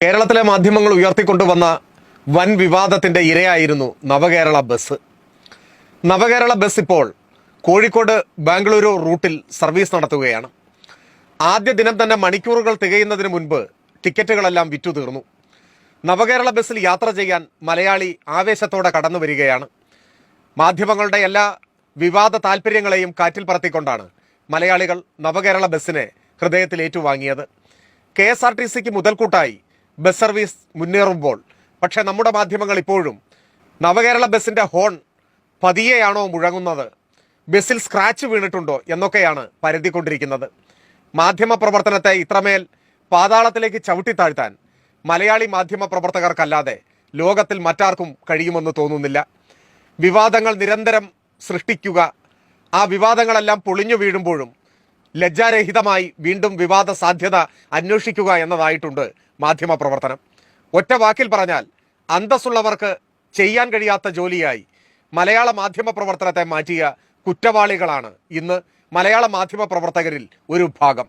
കേരളത്തിലെ മാധ്യമങ്ങൾ ഉയർത്തിക്കൊണ്ടുവന്ന വൻ വിവാദത്തിന്റെ ഇരയായിരുന്നു നവകേരള ബസ്. നവകേരള ബസ് ഇപ്പോൾ കോഴിക്കോട് ബാംഗ്ലൂരു റൂട്ടിൽ സർവീസ് നടത്തുകയാണ്. ആദ്യ ദിനം തന്നെ മണിക്കൂറുകൾ തികയുന്നതിന് മുൻപ് ടിക്കറ്റുകളെല്ലാം വിറ്റു തീർന്നു. നവകേരള ബസ്സിൽ യാത്ര ചെയ്യാൻ മലയാളി ആവേശത്തോടെ കടന്നു വരികയാണ്. മാധ്യമങ്ങളുടെ എല്ലാ വിവാദ താല്പര്യങ്ങളെയും കാറ്റിൽ പറത്തിക്കൊണ്ടാണ് മലയാളികൾ നവകേരള ബസ്സിനെ ഹൃദയത്തിൽ ഏറ്റുവാങ്ങിയത്. KSRTCക്ക് മുതൽക്കൂട്ടായി ബസ് സർവീസ് മുന്നേറുമ്പോൾ പക്ഷേ നമ്മുടെ മാധ്യമങ്ങൾ ഇപ്പോഴും നവകേരള ബസ്സിൻ്റെ ഹോൺ പതിയെയാണോ മുഴങ്ങുന്നത്, ബസ്സിൽ സ്ക്രാച്ച് വീണിട്ടുണ്ടോ എന്നൊക്കെയാണ് പരതിക്കൊണ്ടിരിക്കുന്നത്. മാധ്യമ പ്രവർത്തനത്തെ ഇത്രമേൽ പാതാളത്തിലേക്ക് ചവിട്ടിത്താഴ്ത്താൻ മലയാളി മാധ്യമ പ്രവർത്തകർക്കല്ലാതെ ലോകത്തിൽ മറ്റാർക്കും കഴിയുമെന്ന് തോന്നുന്നില്ല. വിവാദങ്ങൾ നിരന്തരം സൃഷ്ടിക്കുക, ആ വിവാദങ്ങളെല്ലാം പൊളിഞ്ഞു വീഴുമ്പോഴും ലജ്ജാരഹിതമായി വീണ്ടും വിവാദ സാധ്യത അന്വേഷിക്കുക എന്നതായിട്ടുണ്ട് മാധ്യമ പ്രവർത്തനം. ഒറ്റ വാക്കിൽ പറഞ്ഞാൽ അന്തസ്സുള്ളവർക്ക് ചെയ്യാൻ കഴിയാത്ത ജോലിയായി മലയാള മാധ്യമ പ്രവർത്തനത്തെ മാറ്റിയ കുറ്റവാളികളാണ് ഇന്ന് മലയാള മാധ്യമ പ്രവർത്തകരിൽ ഒരു ഭാഗം.